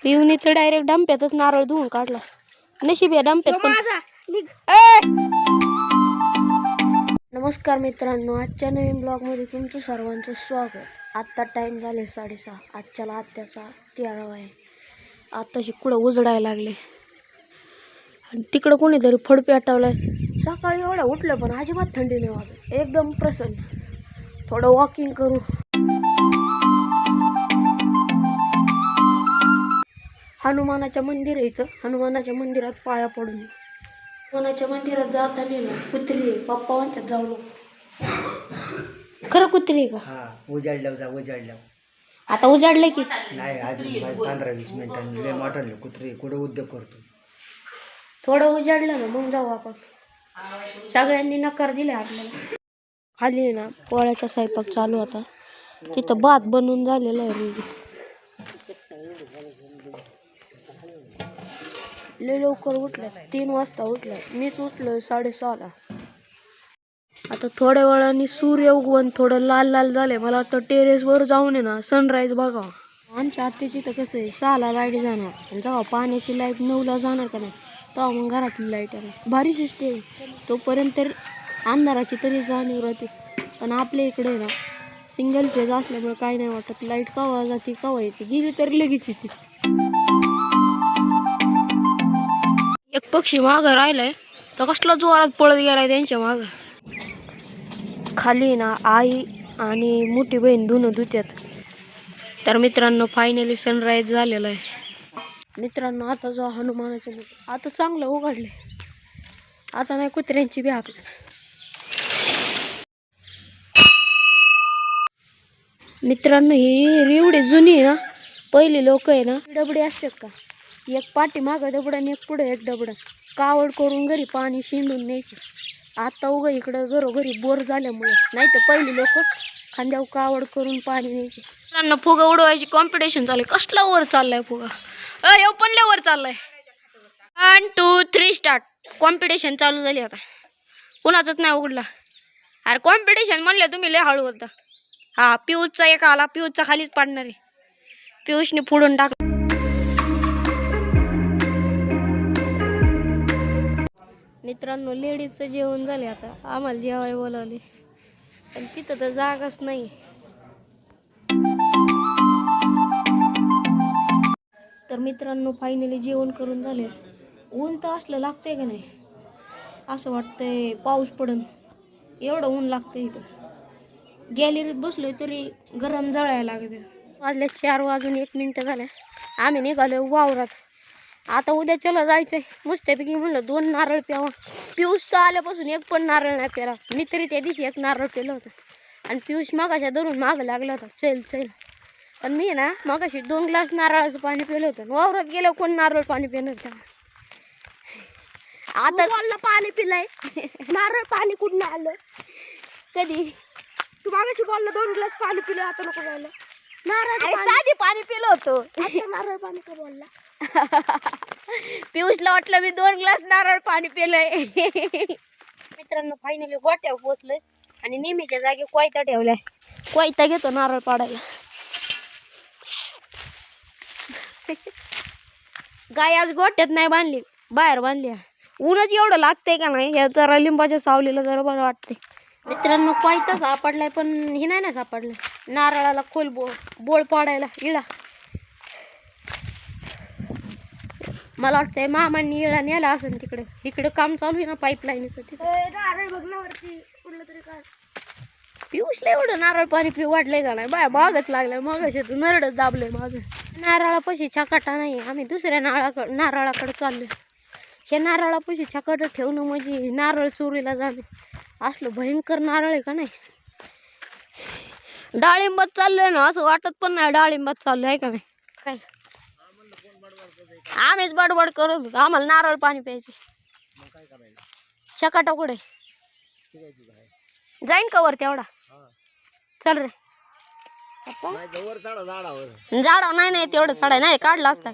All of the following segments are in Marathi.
येऊन इथं डायरेक्ट डंप्यातच नारळ धुवून काढला. नशीब या डंप्यात पण. नमस्कार मित्रांनो, आजच्या नवीन ब्लॉगमध्ये तुमचं सर्वांचं स्वागत. आत्ता टाइम झाले 6:30. आजच्याला आत्याचा 13वा आहे. आत्ताशी कुठं उजडायला लागले आणि तिकडं कोणीतरी फड पेटवलाय. सकाळी एवढं उठलं पण अजिबात थंडी नाही वाजत, एकदम प्रसन्न. थोडं वॉकिंग करू. हनुमानाच्या मंदिर आहे इथं. हनुमानाच्या मंदिरात पाया पडून. हनुमानाच्या मंदिरात जाताना ना कुत्री आहे. पप्पा म्हणतात जाऊ नको. खरं कुत्री आहे का? हा, उजाडल्यावर जा, उजाडल्यावर. आता उजाडलंय की नाही, अजून 15-20 मिनिटांनी लय मोठं कुत्री कुठं उद्योग करतो. थोडं उजाडलं ना मग जाऊ आपण. सगळ्यांनी नकार दिले आपल्याला. खाली ना पोळ्याचा स्वयंपाक चालू होता. तिथं भात बनवून झालेला आहे. लय लवकर उठलं, 3 वाजता उठलं. मीच उठलोय 6:30ला. आता थोड्या वेळाने सूर्य उगवून थोडं लाल लाल झाले. मला वाटतं टेरेसवर जाऊन आहे ना सनराईज बघावं. आमच्या आत्याची तर कसं आहे, 6ला लाईट जाणार आणि जेव्हा पाण्याची लाईट 9ला जाणार का नाही तेव्हा मग घरातली लाईट येणार. भारी सिस्टीम. तोपर्यंत अंधाराची तरी जाणीव राहते. पण आपल्या इकडे आहे ना सिंगल फेज असल्यामुळे काही नाही वाटत. लाईट केव्हा जाते केव्हा येते, गेली तरी लगेच येते. एक पक्षी मागं राहिलाय तर कसला जोरात पळत गेलाय त्यांच्या मागं. खाली ना आई आणि मोठी बहीण धुणं धुत्यात. तर मित्रांनो फायनली सनराईज झालेला आहे. मित्रांनो आता जो हनुमानाच्या आता चांगलं उघडले. आता नाही कुत्र्यांची बी आपल्या. मित्रांनो ही एवढी जुनी आहे ना. पहिली लोक आहे ना डबडे असतात का, एक पाठी मागं दबडा आणि एक पुढे एक डबडा कावड करून घरी पाणी शिंदून न्यायचे. आता उगा इकडं घरोघरी बोर झाल्यामुळे. नाही तर पहिली लोक खांद्यावर कावड करून पाणी न्यायचे. मित्रांनो फुगा उडवायची कॉम्पिटिशन चालू आहे. कसला वर चाललाय फुगा, पण लय वर चाललाय. 1 2 3 स्टार्ट. कॉम्पिटिशन चालू झाली आता. कुणाचंच नाही उघडला. अरे कॉम्पिटिशन म्हणलं तुम्ही लय हळू होता. हा पियूषचा एक आला, पियूषचा खालीच पाडणार आहे. पियूषने फोडून टाकला. मित्रांनो लेडीजचं जेवण झाले. आता आम्हाला जेवाय बोलावले पण तिथं तर जागाच नाही. तर मित्रांनो फायनली जेवण करून झाले. ऊन तर असलं लागतंय का नाही, असं वाटतंय पाऊस पडन एवढं ऊन लागतंय. इथं गॅलरीत बसलोय तरी गरम जळायला लागते. वाजले 4:01 झाले. आम्ही निघालो वावरात. आता उद्या चला जायचंय मस्तपैकी. म्हणलं 2 नारळ प्यावा. पियूष तर आल्यापासून एक पण नारळ नाही प्याला. मी तरी त्या दिवशी एक नारळ पिलं होतं आणि पियूष मागाच्या धरून मागं लागला होता चल चल. पण मी ना मागाशी 2 ग्लास नारळाचं पाणी पिलं होतं. वावरात गेलं कोण नारळ पाणी पिलं होतं. आता बोलला पाणी पिलंय. नारळ पाणी कुठून आलं? कधी तू मागाशी बोलला 2 ग्लास पाणी पिलं, आता नको बोलला नारळ साधी पाणी पिलं होतं. नारळ पाणी का बोलला? पियूषला वाटलं मी 2 ग्लास नारळ पाणी पिलंय. मित्रांनो फायनली गोट्यावर पोचलोय आणि नेहमीच्या जागी कोयता ठेवलाय. कोयता घेतो नारळ पाडायला. गाय आज गोट्यात नाही बांधली, बाहेर बांधली. ऊनच एवढं लागतंय का नाही, या जरा लिंबाच्या सावलीला जरा बरं वाटते. मित्रांनो कोयता सापडलाय पण हे नाही ना सापडलं नारळाला खोल बोळ पाडायला इळा. मला वाटतंय मामांनी इळा नेला असेल तिकडे. इकडे काम चालू आहे ना पाईपलाईनचं. नारळ बघण्यावरती कुठलं तरी काय. पियूषला एवढं नारळ पाणी पिऊ वाटलंय का नाही, बाय मागच लागलंय. मग तू नरडच दाबलंय माझं. नारळापाशी छकाटा नाही. आम्ही दुसऱ्या नारळाकडे चाललोय. हे नारळापाशी छकाटा ठेवणं म्हणजे नारळ चोरीला जाणे. असलं भयंकर नारळ आहे का नाही. डाळिंबात चाललोय ना असं वाटत पण नाही डाळिंबात चाललोय आहे का नाही. काय आम्हीच बडबड करत होतो. आम्हाला नारळ पाणी प्यायचे. छकाटा कुठे जाईन का वर तेवढा? चल रे झाडावर नाही तेवढं चढाय नाही काढला असता.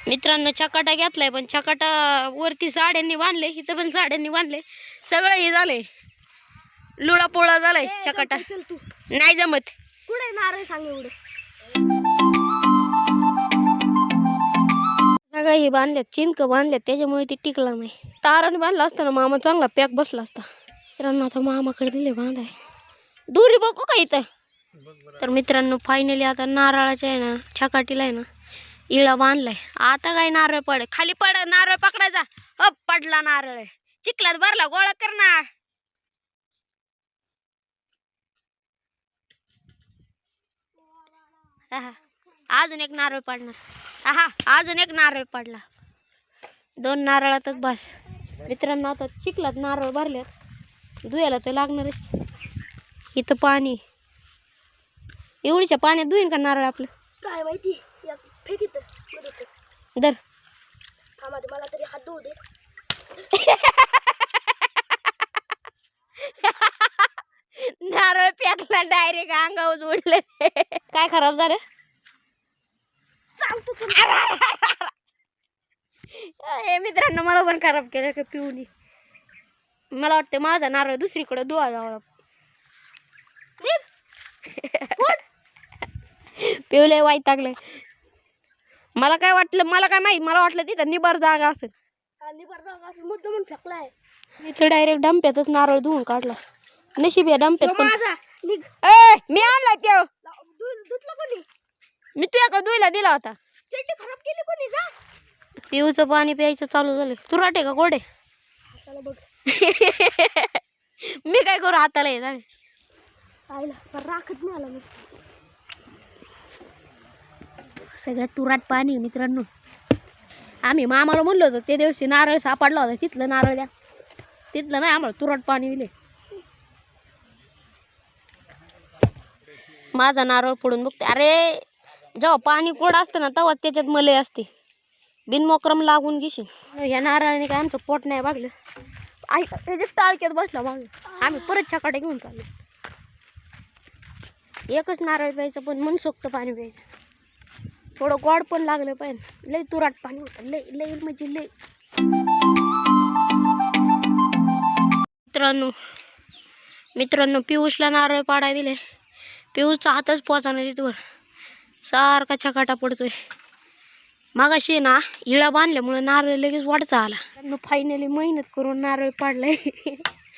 मित्रांनो छकाटा घेतलाय पण छकाटा वरती साड्यांनी बांधले, इथं पण साड्यांनी बांधले. सगळं हे झालंय लुळा पोळा झालाय छकाटा. नाही जमत कुठे नारळ सांग एवढं सगळं हे बांधल्यात चिंक बांधल्यात त्याच्यामुळे ती टिकला नाही. ताराने बांधला असताना मामा चांगला पॅक बसला असता. मित्रांनो आता मामाकडे दिले बांधाय दुरी बघू का इथं. तर मित्रांनो फायनली आता नारळाच्या आहे ना छकाटीला आहे ना इळा बांधलाय. आता काय नारळ पड खाली पड नारळ पकडायचा. अप पडला नारळ चिखलात भरला गोळा कर ना. आहा, अजून एक नारळ पडणार. आहा अजून एक नारळ पडला. 2 नारळातच बस. मित्रांनो आता चिखलात नारळ भरल्यात धुयाला तर लागणारच. इथं पाणी एवढीच्या पाण्यात धुईन का नारळ आपलं काय माहिती. फेकित दर मला तरी हात धुऊ दे. नारळ पेटला डायरेक्ट अंगावर उडलं. काय खराब झालं सांगतो हे मित्रांनो मला पण खराब केलं का पिऊनी. मला वाटतं माझा नारळ दुसरीकडे धुवा जावं. पिवले वाईट टाकले. मला काय वाटलं मला काय माहित मला वाटलं तिथं निबार जागा असेल. निबार जागा असेल मुद्दा म्हणून फेकलाय. मी तर डायरेक्ट डंप्यातच नारळ धुवून काढला. नशीब या डंप्यात पण मी आणला त्यो धुतला कोणी. मी तुझ्याकडे धुयला दिला होता. चड्डी खराब केली कोणी जा. पिऊचं पाणी प्यायचं चालू झालं. तू राहते का गोडे बघ. मी काय करू हाताला येत राखत नाही आला. मी सगळ्यात तुराट पाणी मित्रांनो. आम्ही मामाला म्हणलो होतो ते दिवशी नारळ सापडला होता तिथलं नारळ द्या. तिथलं नाही आम्हाला तुराट पाणी दिले. माझा नारळ फोडून बघते. अरे जेव्हा पाणी कोरड असतं ना तेव्हा त्याच्यात मलई असते. बिनमोक्रम लागून घेशील. या नारळाने काय आमचं पोट नाही बघलं. त्याच्या टाळक्यात बसला मागे. आम्ही परत छकाटे घेऊन चाललो. एकच नारळ प्यायचं पण मनसोक्त पाणी प्यायचं. थोडं गोड पण लागलं पाहिजे. लय तुराट पाणी होतं. लय लय म्हणजे लय. मित्रांनो पियुषला नारळ पाडाय दिले. पियुषचा हातच पोचा नाही तिथवर. सारखा छकाटा पडतोय. मागाशी ना इळा बांधल्यामुळे नारळ लगेच वाढता आला. फायनली मेहनत करून नारळ पाडलाय.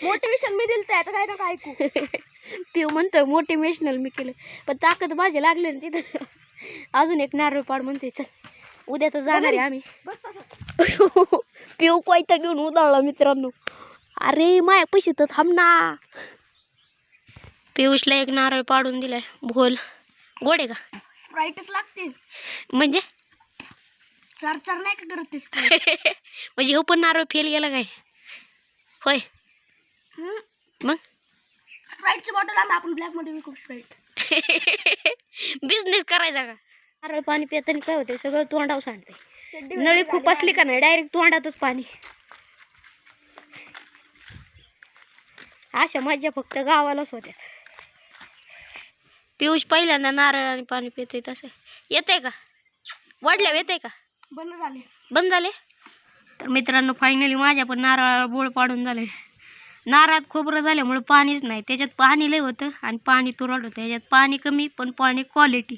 मोटिवेशन मी दिलं त्याचं काय ना ऐकू. पिऊ म्हणतोय मोटिवेशनल मी केलं पण ताकद माझे लागले ना तिथं. अजून एक नारळ पाड म्हणते. चल उद्या तर जाणार आहे आम्ही. पिऊ कोयता घेऊन उदाळला मित्रांनो. अरे माय पैसे तर थांब ना. पियुषला एक नारळ पाडून दिलाय. भोल गोडे का स्प्राईटच लागते म्हणजे 4 नाही का करत ते म्हणजे हो पण नारळ फेल गेला काय होय. मग स्प्राईटची बॉटल आणा आपण ब्लॅक मध्ये विकू. स्प्राईट बिझनेस करायचा का. नारळ पाणी पिताना काय होते सगळं तोंडावर सांडते. नळी खूप असली का नाही डायरेक्ट तोंडातच पाणी. अशा मज्जा फक्त गावालाच होत्या. पियुष पहिल्यांदा नारळ आणि पाणी पितोय तसं येतंय का. वाढल्या येतंय का. बंद झाले. तर मित्रांनो फायनली माझ्या पण नारळाला बोळ पाडून झाले. नारळात खोबरं झाल्यामुळे पाणीच नाही. त्याच्यात पाणी लय होतं आणि पाणी तुरट होतं. याच्यात पाणी कमी पण पाणी क्वालिटी.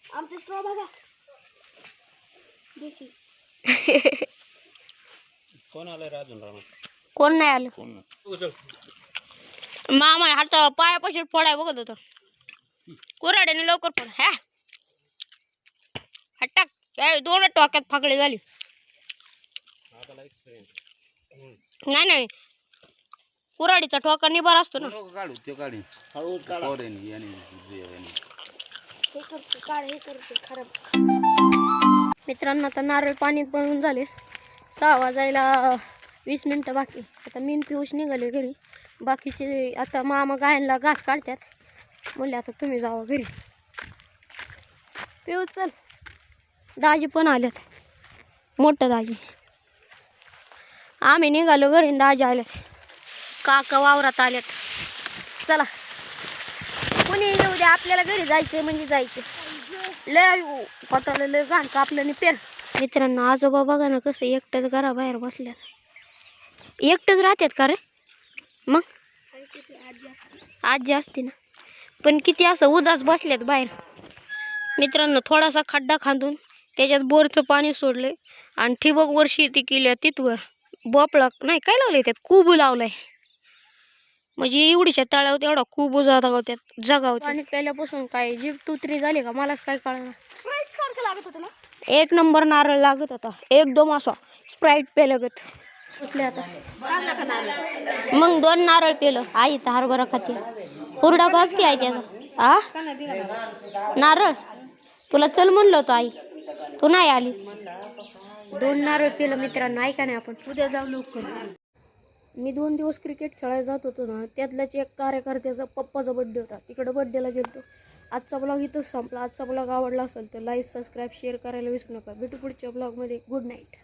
आमचं स्ट्रॉ बघा. कोण आलं राजून कोण नाही आलं. मामा हात पायापाशी फोडाय बघत होतं. कुऱ्हाडीने लवकर फोड. हा हट्टाक 2 टोक्यात फाकडी झाली. नाही नाही कुऱ्हाडीचा ठोका निबार असतो ना. मित्रांनो आता नारळ पाणी बनवून झाले. 6 वाजायला 20 मिनिटं बाकी. आता मी पियुष निघाले घरी. बाकीचे आता मामा गायांना घास काढतात. म्हणले आता तुम्ही जावा घरी. पियुष चल. दाजी पण आल्यात. मोठं दाजी. आम्ही निघालो घरी दाजी आल्यात. काका वावरात आल्यात. चला कुणी येऊ द्या आपल्याला घरी जायचं म्हणजे जायचं. लय पताला लय घाण कापलं नाही पेर. मित्रांनो आजोबा बघा ना कसं एकटंच घराबाहेर बसल्यात. एकटंच राहतात का रे. मग आजी असते ना. पण किती असं उदास बसलेत बाहेर. मित्रांनो, थोडासा खड्डा खांदून त्याच्यात बोरचं पाणी सोडलंय आणि ठिबकवर शेती केली आहे. तिथवर भोपळा नाही काय लावलंय, त्यात कुबू लावलाय. म्हणजे एवढीच्या तळ्यावर तेवढा कुबू जगावत्यात जगावत्यात. पाणी प्यायल्यापासून काय जीभ तुतरी झाली का मलाच काय कळणार. सारखं लागत होतं ना. एक नंबर नारळ लागत होता, एकदम असा स्प्राईट पेलगत. कुठले आता मग 2 नारळ पेलं. आई तर हरभरा खाते. हुरडा कस की आहे त्याचा नारळ. तुला चल म्हणलं होतं आई, तू नाही आली. 2 नारळ पेलं मित्रांनो. ऐका नाही आपण उद्या जाऊ लवकर. मी 2 दिवस क्रिकेट खेळायला जात होतो ना, त्यातल्याच एक कार्यकर्त्याचा पप्पाचा बड्डे होता. तिकडं बड्डेला गेलतो. आजचा ब्लॉग इथंच संपला. आजचा ब्लॉग आवडला असेल तर लाईक, सबस्क्राईब, शेअर करायला विसरू नका. भेटू पुढच्या ब्लॉगमध्ये. Good night.